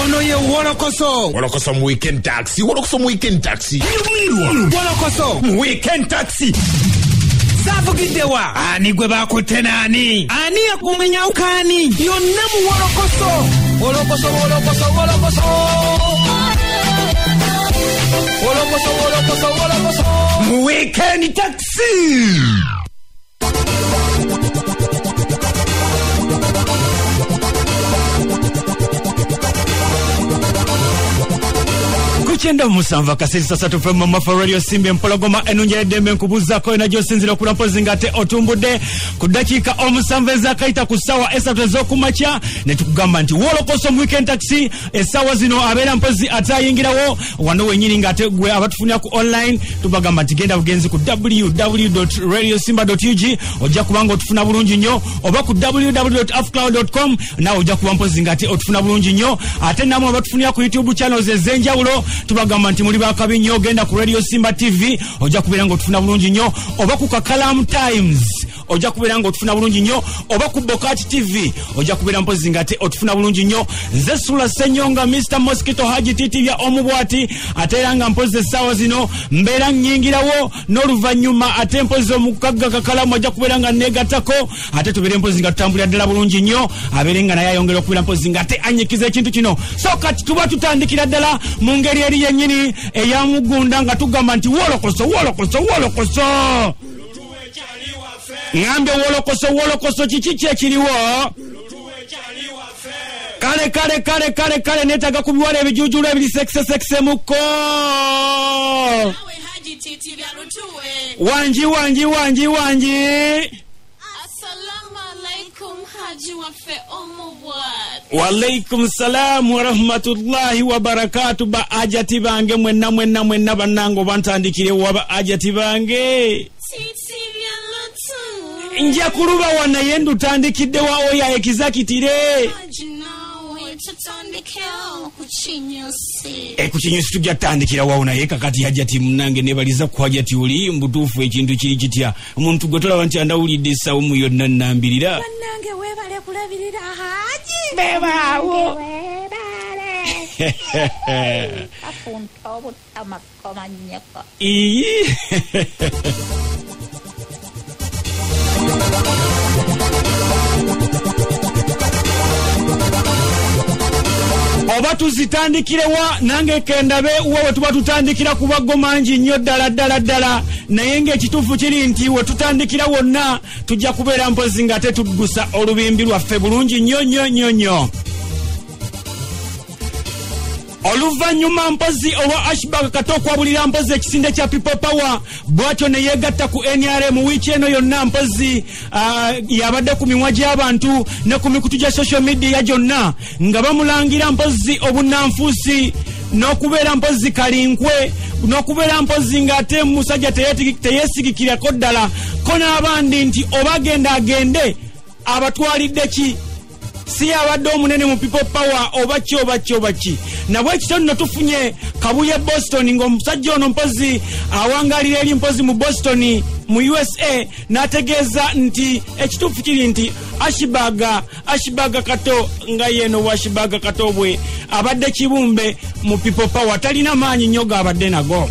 ono ye Wolokoso. Wolokoso mu weekend taxi. Wolokoso mu weekend taxi. Wolokoso mu weekend taxi. Savugidewa. Ani gwe bakotte nani? Ani yakumenya ukani? Yonna mu Wolokoso. Wolokoso. Wolokoso. Mu weekend taxi. Kuchenda musanva kasiri sasa tufe mama for radio simbi mpologoma enunje dembe nkubuzako enajyo sinzira kula mpozi ngate otumbude kudakika omusanveza kaita kusawa esatu zokumacha ne tukugamba nti Wolokoso mu weekend taxi esawa zino abera mpozi atayingirawo wano wenyini ngate gwe abatufunya ku online tubagamba nti genda bugenzi ku www.radiosimba.ug ojja kubanga otufuna bulungi nnyo oba ku www.afcloud.com na ojja kuba mpozi ngate otufuna bulungi nnyo ate namwe abatufunya ku YouTube channels ezenjawulo tubagamba nti muli bakabi nnyo genda ku Radio Simba TV ojja kubeera nga otufuna bulungi nnyo oba ku Kakalam Times ojja kubeera nga otufuna bulungi nnyo oba ku Bokati TV ojja kubeera mpozi ngate otufuna bulungi nnyo nze Sula Senyonga Mr Mosquito Haji Titi ya omubwati ate era nga mpozi essaawa zino mbeera nnyingirawo n'oluvannyuma ate mpozi omukagga Kakalamu ojja kubeera nga neegattako ate tubeere mpozi nga tutambulira ddala bulungi nnyo abeere nga naye ayongera okubeera mpozi ngate anyikiza ekintu kino so kati tuba tutandikira ddala mu ngeri eri yennyini eyamugunda nga tugamba nti Wolokoso ngambe Wolokoso kiki kyekiriwo kale netaga kubiwala ebijujulo ebiri sekse muko wanji Assalamu alaikum Haji wafe omubwat. Walaikum salam wa rahmatullahi wa barakatuh ba ajati bange mwenna banango bantandikire wa ajati bange. Titi byalotu. Nja kuruba wana yendu tandikide wa oya ekizakitire. Haji nawe tutandikeo kuchinyusi. Kuchinyusi tujja tandikira wa una yeka kati ajati mnange nebaliza ku ajati uli mbutufu ekintu kiri kitya. Omuntu gotola wanti andawulidde sawumu yonna nambirira. Banange webale kulabirira Haji. Bebawo. Apunto butamakoma nyako. Oba tuzitandikirewa nange kendabe uwe tuba tutandikira kubago manji nnyo ddala naye ng'ekituufu kiri nti we tutandikira wonna tujja kubeera mpozi nga tetugusa olubimbi lwaffe bulungi nnyo. Oluvannyuma mpozi owa Ashbag Kato kwabulira mpozi ekisinde kya People Power bwatyo ne yeegatta ku NRM wiiki eno yonna mpozi yabadde ku mimwa gy'abantu ne ku mikutu gya social media gyonna nga bamulangira mpozi obunnanfuusi n'okubeera mpozi kalinkwe n'okubeera mpozi ng'ate musajja teyeesigikirako ddala ko n'abandi nti oba agende abatwalidde ki si abadde omunene mu People Power oba ki nabwe ekitono tufunye kabuye Boston ng'omusajja ono mpozi awangalira eri mpozi mu Boston mu USA n'ategeeza nti ekituufu kiri nti Ashbag Kato nga yeno Ashbag Kato bwe abadde kibumbe mu People Power talina maanyi nnyo g'abadde nago.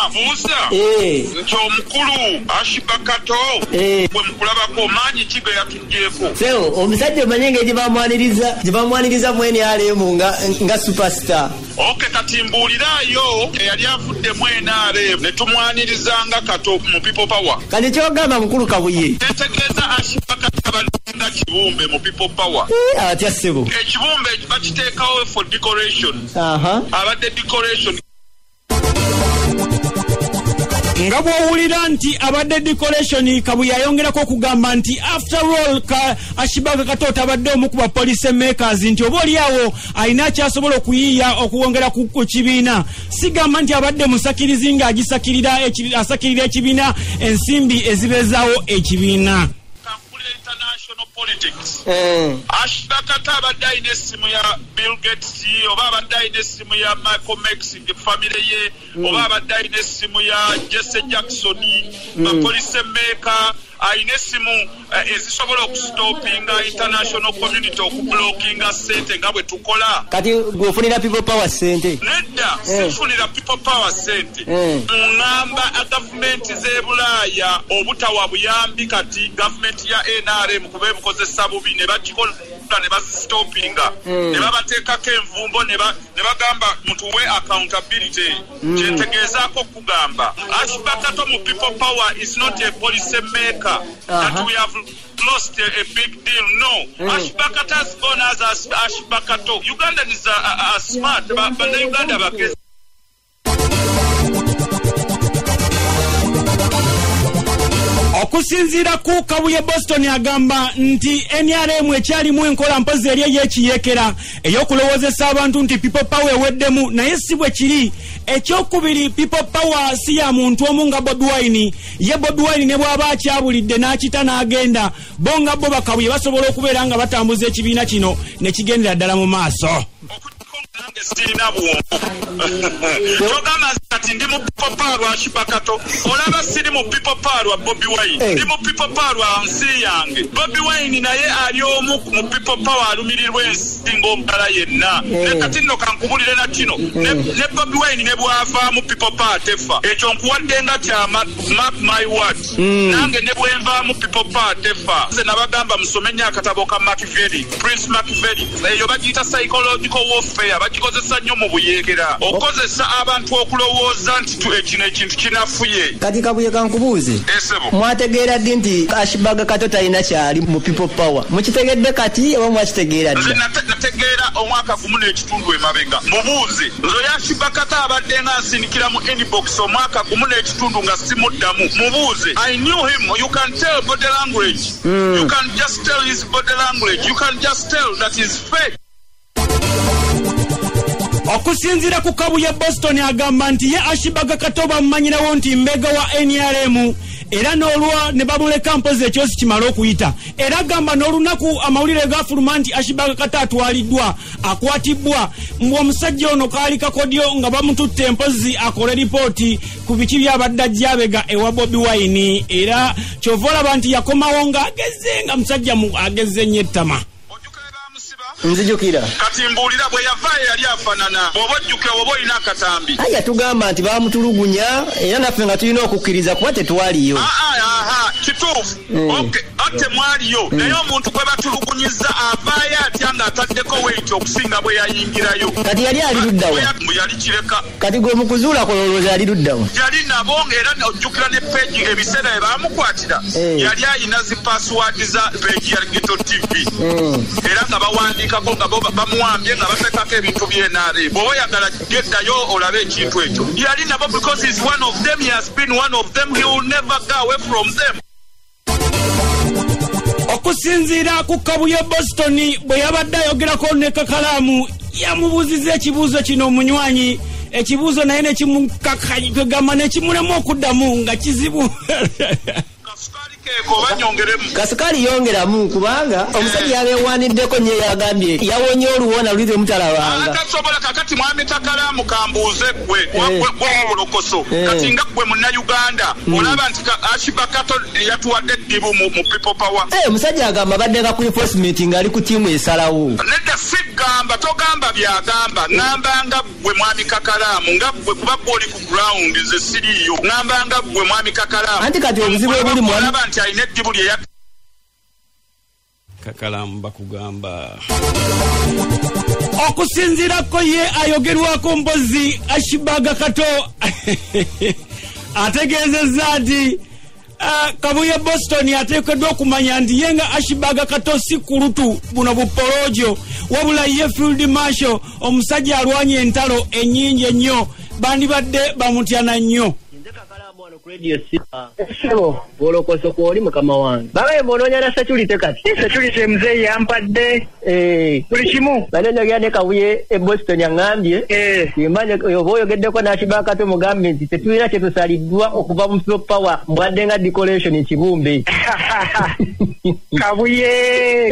Musa nti omukulu Ashbag Kato bwe mukulabako maanyi kigo yakijjeeko seo omusajja omanye gye bamwaniriza mu NRM nga superstar. Kati mbuuliraayo eyali avudde mu NRM ne tumwaniriza nga Kato mu People Power. Kati kyogamba mukulu Kabuye tegeeza Ashbag Kato abalunda kibumbe mu People Power. Atya ssebo ekibumbe bakiteekawo for decoration. Abadde decoration nga bw'owulira nti abadde decoration Kabuye ayongerako okugamba nti after all Ashbag Kato tabadde omu ku ba police makers nti oba oliawo alina akyasobola okuyiiya okuwongera ku kibiina sigamba nti abadde musakirizi nga asakirira ekibiina ensimbi ezibeezaawo ekibiina. Politics. Ashbag Kato abadde alina essimu ya Bill Gates oba abadde alina essimu ya Malcolm X family ye oba abadde alina essimu ya Jesse Jackson police maker ayina essimu ezisobola okustopinga international community okublockinga ssente nga bwe tukola. Kati gwofunira people power ssente? Nedda sifunira people power ssente. Ngamba gavumenti z'e Bulaaya obutawa buyambi kati gavumenti ya NRM kuba ebukozesa bubi ne bagikola ne bazistopinga ne babateekako envumbo ne bagamba mutuwe accountability. Kyentegeezaako okugamba Ashbakato mu people power is not a policy maker that we have lost a big deal. No. Ashbakato has gone as Ashbakato. Ugandans are smart, but the Uganda bagezi. Okusinziira ku Kabuye Boston agamba nti NRM ekyalimu enkola mpozi eri ey'ekiyekera ey'okulowoozesa abantu nti people power eweddemu naye si bwe kiri. Ekyokubiri people power si ya muntu omu nga Bobi Wine. Ye Bobi Wine ne bw'aba akyabulidde n'akita n'agenda bo nga bo Bakabuye basobola okubeera nga batambuza ekibiina kino ne kigendera ddala mu maaso. Togamba kati ndi mu people power wa Ashbakato olaba siri mu people power wa Bobi Wine ndi mu people power wa nsi yange. Bobi Wine naye ali omu mu people power alumirirwa ensinga omulala yenna. Kati nno kankubulire na kino ne Bobi Wine ne bwava mu people power tefa ekyo nkuwadde nga kyama mark my words. Nange ne bwenva mu people power tefa nze nabagamba musomenya akatabo ka Machiavelli, Prince Machiavelli eyo bagiyita psychological warfare bagikozesa nnyo mu buyeekera okozesa abantu okulowooza nti kino ekintu kinafuye. Kati Kabuye kankubuuze mwategeera ddi nti Ashbakato talina kyali mu people power? Mukitegedde kati oba mwakitegeera dda? Nze nategeera omwaka gumu n'ekitundu emabega. Mubuuze nzo ya Ashbakato abadde nga nsindikira mu inbox omwaka gumu n'ekitundu nga simuddamu. Mubuuze I knew him. You can tell body language. You can just tell his body language. You can just tell that he's fake. Okusinziira ku Kabuye Boston agamba nti ye Ashbakato bamumanyirawo nti mbega wa NRM era n'olwa ne babuleka mpozi ekyosi kimala okuyita. Era agamba n'olunaku amawulire gafuluma nti Ashbakato atwaliddwa akwatibbwa ng'omusajja ono kaali kakodyo nga bamututte empozi akole lipooti ku biki byabadde ajjabega ewa Bobi Wine. Era kyova olaba nti yakomawo ng'ageze nga musajja ageze nnyo ettama. Nzijukira kati mbuulira bwe yavaayo yali afaanana bw'oba ojjukira bw'oba olina akatambi. Aya tugamba nti baamutulugunya era naffe nga tulina okukkiriza kuba tetwaliyo. Kituufu. Okay, ate mwaliyo naye omuntu gwe batulugunyiza avaayo atya ng'ataddeko weekyo okusinga bwe yayingirayo. Kati yali ali luddawa? Yali kireka. Kati gwe mukuzuula kolowooza yali luddawa? Yali nabo era ojjukira ne peegi ebiseera bye baamukwatira yali ayina zi password za peegi ya Ghetto TV era nga bawandiikako nga bamuwambye nga bateekako ebintu by'NRM. Bw'oba oyagala geddayo olabe ekintu ekyo. Yali nabo because he's one of them, he has been one of them, he will never go away from them. Okusinziira ku Kabuye Boston bwe yabadde ayogerako ne Kakalaamu yamubuuziza ekibuuzo kino omunywanyi. Ekibuuzo naye ne kimukakagamba ne kimulemu okuddamu nga kizibu. Kasukali yongeramu kubanga omusajja yabeewaniddeko nnyo yagambye yawonye oluwona lulize mutalabanga. Atasobola kakati mwami Kakalaamu kambuuze gwe gw'obulokoso kati nga gwe Munnayuganda olaba nti Ashbakato yatuwadde eddibu mu people power. Omusajja agamba baddenga ku enforcement ng'ali ku ttiimu esalawo. Nedda sigamba togamba byagamba ngamba nga gwe mwami Kakalaamu nga gwe kuba gw'oli ku ground nze siriiyo ngamba nga gwe mwami Kakalaamu. Anti kati obuzibu obuli mwami nti alina eddibu lye Kakalaamu bakugamba. Okusinziirako ye ayogerwako mpozi Ashbakato ategeezezza nti Kabuye Boston ateekeddwa okumanya nti ye nga Ashbakato si kulutu buno bupoloojo wabula ye field marshal omusajja alwanya entalo ennyingi ennyo bandibadde bamutyana nnyo. Radio Sipa. Sebo, bolokoso ko oli mukama wange. Babaye mononya na security kati. Security mzee yampadde. Buli kimu. Banene yane Kabuye Boston yangambye. Imanye oboyogeddeko na Ashbakato mugambe nti tetulina kye tusaliddwa okuva mu people power mbwadde nga decoration ekibumbe.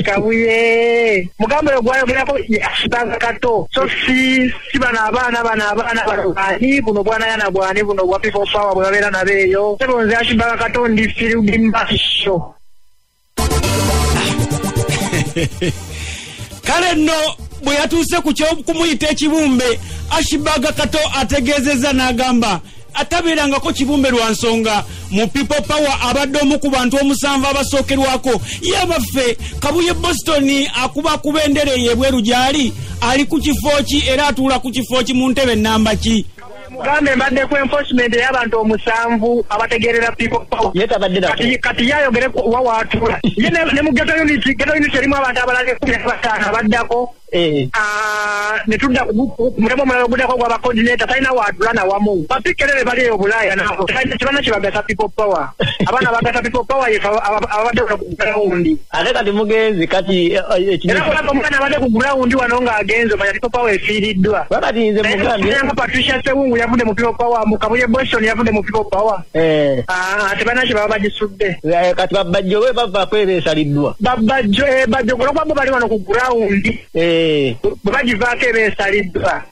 Kabuye. Mugambe ogwayogerako Ashbakato. So si bana abaana bano bani buno bwana yana bwani buno bwa people power bwabeera nabe eyo sebonze Ashibaka Katondi Field Mbasho. Kale nno bwe yatuuse ku kumuyita ekibumbe Ashibaka Kato ategeezezza n'agamba atabeerangako kibumbe lwa nsonga mu People Power abadde omu ku bantu 7 abasookerwako yabaffe Kabuye Boston akuba endere y'ebweru gy'ali ali ku kifo ki era atuula ku kifo ki mu ntebe nnamba ki Mugambe mbadde ku enforcement y'abantu 7 abategerera People Power kati yayogere wawaatula ye ne mu ghetto unit erimu abantu abalala 15 abaddako ne tudda mulemo mulala guddako gwa coordinator talina waatula na wamu bapikerere bali eyo Bulaaya nabo kibana kibagasa People Power abaana bagasa People Power abadde ku ground ate kati mugenzi kati era kulaba omwana abadde ku ground wano ng'agenze manya People Power efiiriddwa bakati nze mugambe Patricia Sewungu yavudde mu People Power mu Kabuye Boston yavudde mu People Power tebana kibaba bagisudde kati babajjo we bava kwebeesaliddwa babajjo kulaba bo bali wano ku ground bagivaako ebeesaliddwa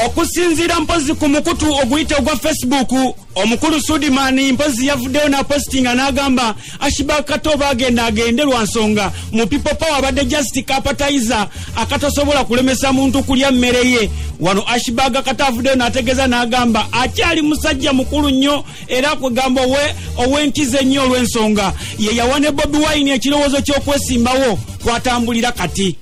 okusinziira mpozi ku mukutu oguyite ogwa Facebook omukulu Sudiman mpozi yavuddeyo na postinga n'agamba Ashibaka Kato bagenda agende lwa nsonga mu People Power abadde just appetizer akatosobola kulemesa muntu kulya mmere ye wano Ashibaka Kato avuddeyo n'ategeeza n'agamba akyali musajja mukulu nnyo era kwegamba ow'entize nnyo olw'ensonga ye yawane Bobi Wine ekirowoozo ky'okwesimbawo kwatambulira kati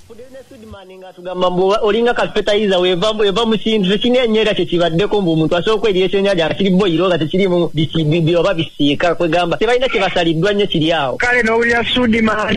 tugamba olinga kapetaiza weva mu kintu tekinenyera kyekibaddeko mbu omuntu asobola okweriya ekyennyanja akiri boyiro nga tekirimu bisibibi oba bisiika kwegamba tebalina kyebasaliddwa nnyo kiri awo kale n'owulira Sudiman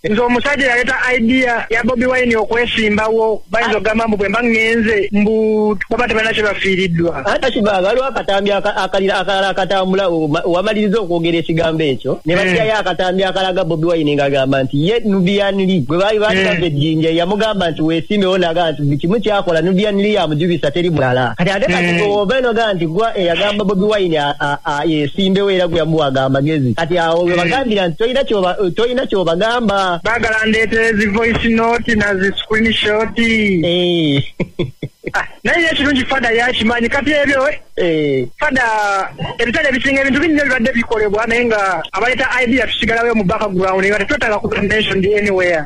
nze omusajja yaleeta idea ya Bobi Wine okwesimbawo bayinza okugamba mbu bwe mba ŋŋenze mbu baba tebalina kyebafiiriddwa Ashibaka waliwo akatambi akalala akatambula wamaliriza okwogera ekigambo ekyo ne batyayo akatambi akalaga Bobi Wine ng'agamba nti ye Nubian Lee bwe baali batamba ejjinja yamugamba nti weesimbewo naga nti kimu kyakola Nubian Lee yamujubisa teri mulala kati ate kati obeeno ga nti gwa eyagamba Bobi Wine yeesimbewo era gwe yamuwaga amagezi kati awo we bagambira nti tolina kyobagamba baagala ndeetere zi voice note na zi screenshot naye ekirungi Fada yakimanyi kati ebyo Fada ebitale ebisinga ebintu binne bibadde bikolebwa naye nga abaleeta idea tusigalawo mu background nga tetwetaaga ku mentioned anywhere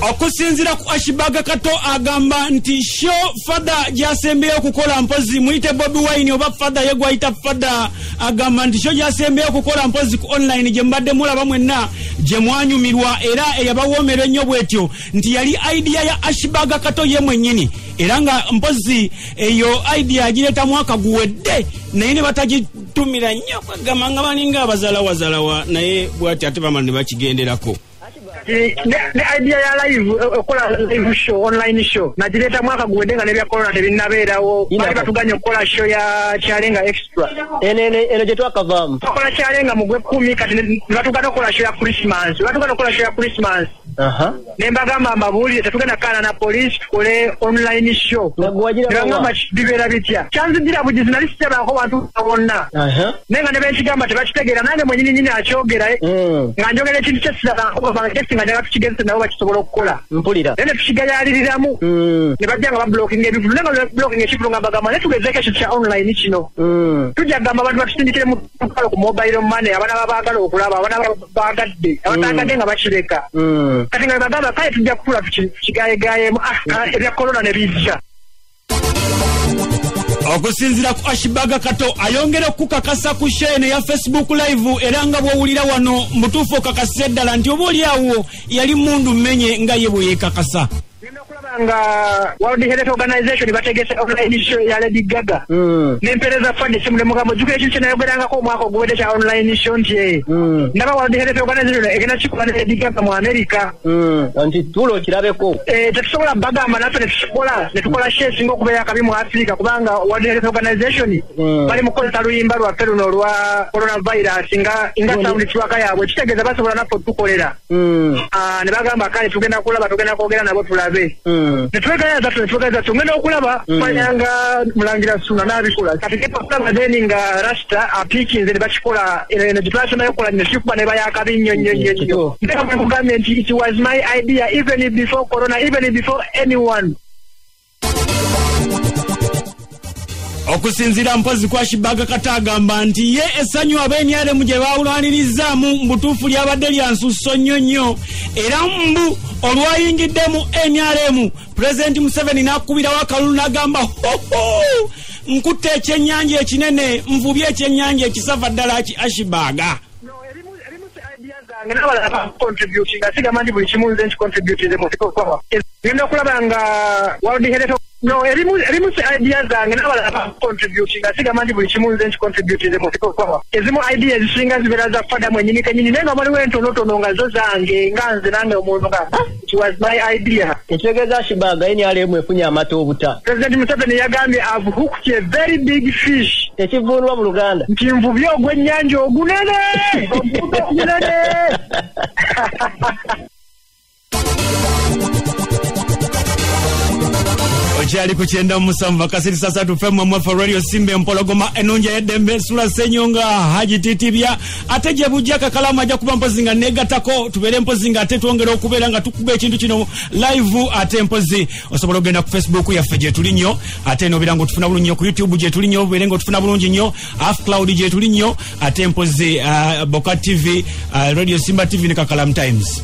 okusinziira ku Ashibaka Kato agamba nti show Fada gyasembeyo okukola mpozi muyite Bobi Wine oba Fada ye gwayita Fada agamba nti show gyasembeyo okukola mpozi ku online gye mbadde mulaba mwenna gye mwanyumirwa era eyabawoomera ennyo bwetyo nti yali idea ya Ashibaka Kato ye mwennyini era nga mpozi eyo idea agireeta mwaka guwedde naye ne batagitumira nnyo kwegamba nga balinga abazalawazalawa naye bwati ate bamala ne bakigenderako ne idea ya live okola live show online show nagireeta mwaka guwedde nga nebya corona tebinnabeerawo bali batuganya okukola show ya Kyalenga extra eno gye twakavaamu tukola Kyalenga mu Gwekumi kati ne batugana okukola show ya Christmas ne mbagamba amabuulire tetugenda kaana na police tukole online show nebagamba bibeera bitya kyanzijira bugizi nali sitebaako bantu bonna naye nga ne benkigamba tebakitegeera nange mwenyini nyini akyogera nga njogera ekintu kyesirakansi nga njagala tukigezese nabo bakisobola okukola mpulira naye ne tukigayaliriramu ne bajja nga bablocking ebivulu naye nga blocking ekivulu nga mbagamba naye tugezeeko ekintu kya online kino tujja kugamba abantu batusindikire mu tukalo ku mobile money abaana babaagala okulaba abaana baagadde abataagadde nga bakireka kati nga bagamba kale tujja kutula tukigayegayeemu ebya corona ne bijja okusinziira ku Ashibaka Kato ayongera okukakasa ku shene ya Facebook live era nga bw'owulira wano mutuufu okakasa eddala nti oba oli awo yali mundu mmenye nga ye bwe yeekakasa nga World Health Organization bategese online show ya Lady Gaga nempereza fund simule mugambo juke ekintu kyenayogerangako omwaka oguwedde kya online show nti ndaba World Health Organization egenda kikola ne Lady Gaga mu America nti tulo kirabeko tetusobola bagamba naffe netukola show singa okubeera akabi mu Africa kubanga World Health Organization bali mukozesa luyimba lwaffe luno olwa coronavirus nga sound tracker yaabwe kitegeeza basobola naffe otukolera ne bagamba kale tugenda kulaba tugenda kwogera nabo tulabe netwegayaza ngenda okulaba manyanga mulangira Suna n'abikola kati kepakulaba then nga Rasta apiikinze ne bakikola eno gitwase nayo kola ne kikuba ne bayakabi nnyo ndeka mukugambye nti it was my idea even before corona, even before anyone. Okusinzira mpozi kwa Shibaga Kato agamba nti ye essanyu ab'NRM gye bawulanirizaamu mbutuufu lyabadde lya nsusso nnyo era mbu olwayingidde mu NRM President Museveni n'akubirawo akalulu n'agamba nkutte ekyennyanja ekinene nvubye ekyennyanja ekisava ddala ki Ashibaga. Ngena contributing asigama ndi buli kimu nze contributing mu kwa ngenda kulaba nga World Health no erimu ideas zange n'abalala contributing asigama ndi buli kimu nze contributing mu kwa ezimu ideas zisinga zibera za fada mwenyini kenyini nenga mali wentonotono nga zo zange nga nze nange omuntu nga it was my idea. Ekyegeza Ashibaga NRM efunye amata obuta. President Museveni yagambye I've hooked a very big fish. Ekivunwa mu Luganda nti nvubye ogw'ennyanja ogunene ogunene. Okyali ku 97 kasiri sasa tufemu mwafa radio Simbe Mpologoma enonja yedembe sula senyonga Haji Titibya ate gye bujja kakalamu ajja kuba mpozi nga negatako tubere mpozi nga ate twongera okubeera nga tukube ekintu kino live ate mpozi osobola ogenda ku Facebook yaffe gye tuli nnyo ate nobera ngo tufuna bulungi ku YouTube gye tuli nnyo bere ngo tufuna bulungi nnyo Half Cloud gye tuli nnyo ate mpozi Boka TV Radio Simba TV ne Kakalamu Times.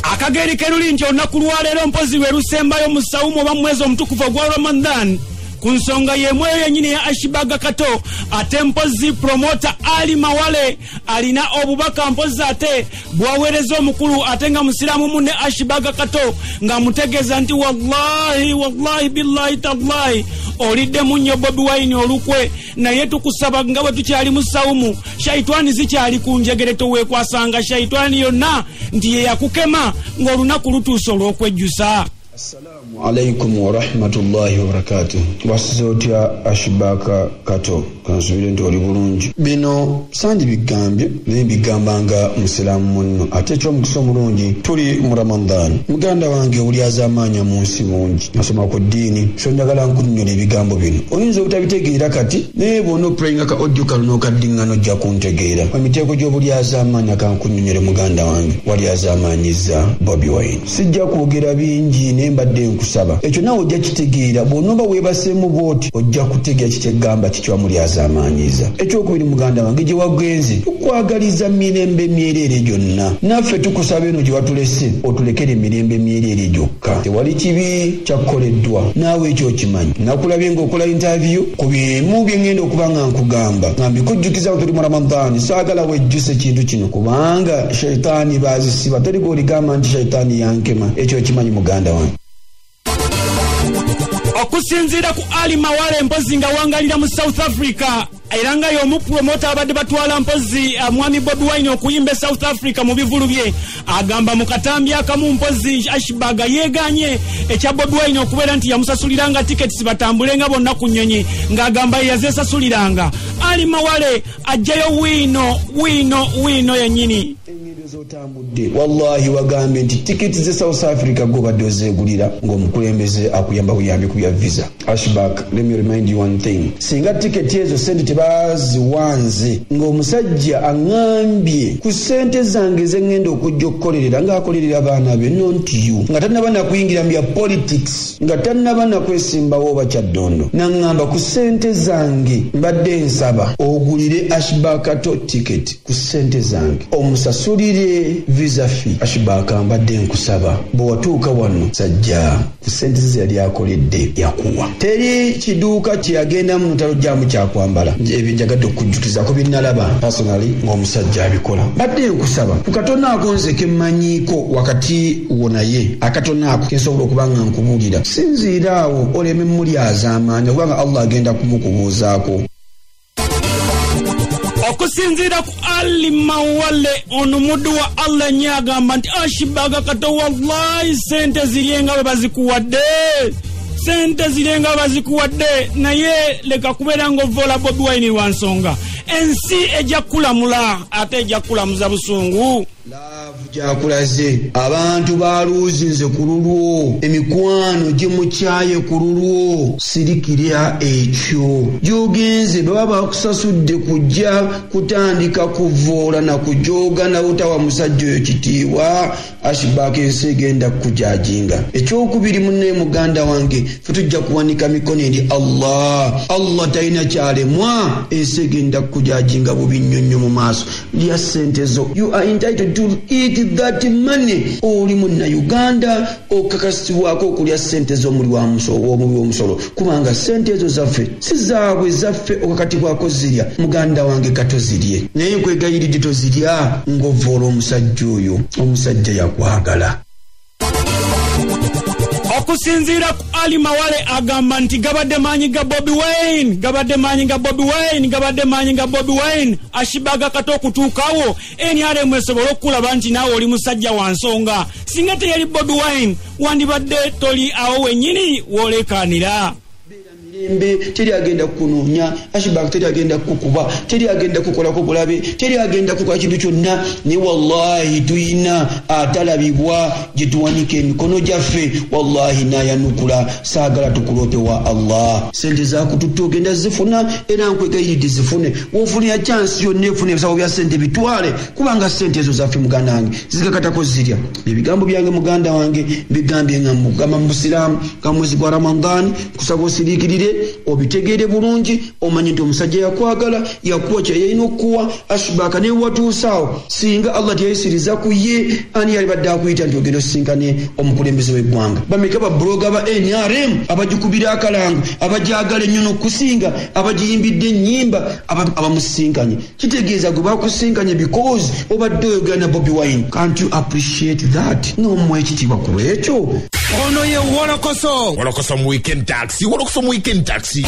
Akageri keruli nti olunaku lwaleero mpozi we lusembayo mu Sawumu oba mwezi omutukuvu ogwa Ramadan ku nsonga y'emweyo yennyini ya Ashibaga Kato ate mpozi promoter Ali Mawale alina obubaka mpozi ate bwaweereza omukulu ate nga musiraamu munne Ashibaga Kato nga mutegeeza nti wallahi billahi tallahi olidde munnyo Bobi Wine olukwe naye tukusaba nga bwe tukyali mu Sawumu shaitani zikyali ku njegere toweekwasanga shaitani yonna nti ye yakukema ng'olunaku lutuuse olw'okwejjusa. Assalamu alaikum wa rahmatullahi wa barakatuh. Wasizotya Ashibaga Kato kansubire nti oli bulungi. Bino sandi bigambye naye bigambanga musiraamu munno ate eky'omukisa omulungi tuli mu Ramadan. Muganda wange oli azamanya mu nsi mungi asoma ku ddiini so njagala nkunnyonnyola ebigambo bino oyinza obutabitegeera kati naye bw'ona opulayinga ka audio kano n'okaddiŋŋana ojja kuntegeera emiteeko gy'obuli azamanya kankunnyonnyole muganda wange wali azamanyiza Bobi Wine. Sijja kwogera bingi naye mbadde nkusaba ekyo nawe ojja kitegeera bw'onooba weebaseemu bw'oti ojja kutegeera kikyegamba kikyamuli azamanyiza. Ekyokubiri muganda wange gye wagenze tukwagaliza mirembe myereere gyonna naffe tukusaba eno gye watulese otulekere emirembe myereere gyokka tewali kibi kyakukoleddwa naawe ekyo okimanyi. Nakulabye ng'okola interview ku bimu bye ŋŋenda okuba nga nkugamba nga mbikujjukiza tuli mu Ramadani saagala wejjuse kintu kino kubanga shaitaani baazisiba toli g'oligamba nti shaitaani yankema ekyo okimanyi muganda wange. Okusinziira ku Ali Mawale mpozi nga wangalira mu South Africa era nga y'omu promota abadde batwala mpozi mwami Bobi Wine okuyimba South Africa mu bivulu bye agamba mu katambi akamu mpozi Ashibaga yeeganye ekya Bobi Wine okubeera nti yamusasuliranga tickets batambulenga bonna ku nnyonyi ng'agamba yazeesasuliranga. Ali Mawale ajjayo wiino yennyini. Zotambudde wallahi wagambye nti tiketi ze South Africa go badde ozeegulira ng'omukulembeze akuyamba buyambi ku bya visa. Ashibaga, let me remind you one thing, singa tiketi ezo sente tebaziwanze ng'omusajja aŋŋambye ku ssente zange ze ŋŋenda okujja okukolerera ng'akolerera abaana be not you nga tannaba nakuyingira mu bya politics nga tannaba nakwesimbawo oba kyaddondo naŋŋamba ku ssente zange mbadde nsaba ogulire Ashibaga Kato tiketi ku ssente zange omusasulire visa fee. Ashibaga mbadde nkusaba bw'watuuka wano sajja ku ssente ze yali akoledde yakuwa teri kiduuka kyeyagendamu notalojjamu kyakwambala ebyo njagadde okujjukizaako bye nalaba personally ng'omusajja abikola. Mbadde nkusaba ku katono ako nze kemmanyiiko wakati wo naye akatono ako kensobola okuba nga nkubuulira sinziira awo oleme muli azaamaanya kubanga Allah agenda kumukubuuzaako. Okusinziira ku Ali Mawale ono muddu wa Allah nnyo agamba nti Ashibaga Kato wallahi sente ziryenga bwe bazikuwadde naye leka kubeera ng'ovoola Bobi Wine lwa nsonga ensi ejja kulamula ate ejja kulamuza busungu. laavu gyakulaze abantu baluuzinze ku lulwo emikwano gye mukyaye ku lulwo sirikirya ekyo gy'ogenze baba bakusasudde kujja kutandika kuvoola na kujooga nawutawa musajja oyo kitiibwa Ashback ensi egenda kujajinga. Ekyokubiri munne muganda wange fe tujja kuwanika mikono eri Allah talina kyalemwa ensi egenda kujajinga bubi nnyonnyo mu maaso lya sente zo. You are entitled to eat that money. Oli munna Uganda okakasibwako okulya sente zo muri wa musolo kubanga sente ezo zaffe si zaabwe zaffe okakatibwako zirya muganda wange katozirye naye nkwegayiridde tozirya ng'ovoola omusajja oyo omusajja yakwagala. Okusinziira ku Ali Mawale agamba nti gabadde maanyi ga Bobi Wine Ashback Kato okutuukawo NRM esobola okulaba nti naawe oli musajja wa nsonga. Singa teyali Bobi Wine wandibadde toli awo wennyini wooleekaanira. Teri agenda kunoonya Ashback, teri agenda kukuba, teri agenda kukolako bulabe, teri agenda kukola kintu kyonna. Ne wallahi tuyina atalabibwa gye tuwanika emikono gyaffe, wallahi nayanukula saagala tukulope wa Allah. Sente zakututta ogenda zifuna era nkwegayiridde zifune. Wofunira chance yonna efune ebisawo bya sente bitwale kubanga sente ezo zaffe muganda wange zigakatako zirya. Ebigambo byange muganda wange bigambye nga mugamba mu Busiraamu ka mwezi gwa Ramadhan kusaba osirikirire obitegeere bulungi omanyi nti omusajja yakwagala yakuwa kye yalina okuwa. Ashback ne watuusaawo singa Allah teyayisiriza ku ye ani yali badde akuyita nti ogenda osisinkane omukulembeze w'eggwanga. Bameka babloga ba NRM abagikubira akalango abajagala ennyo n'okusinga abagiyimbidde ennyimba abamusisinkanye. Kitegeeza gwe bakusinkanye because obadde oyogera na Bobi Wine. Can't you appreciate that? N'omuwa ekitiibwa ku lwekyo. Ono ye Wolokoso mu Weekend Taxi.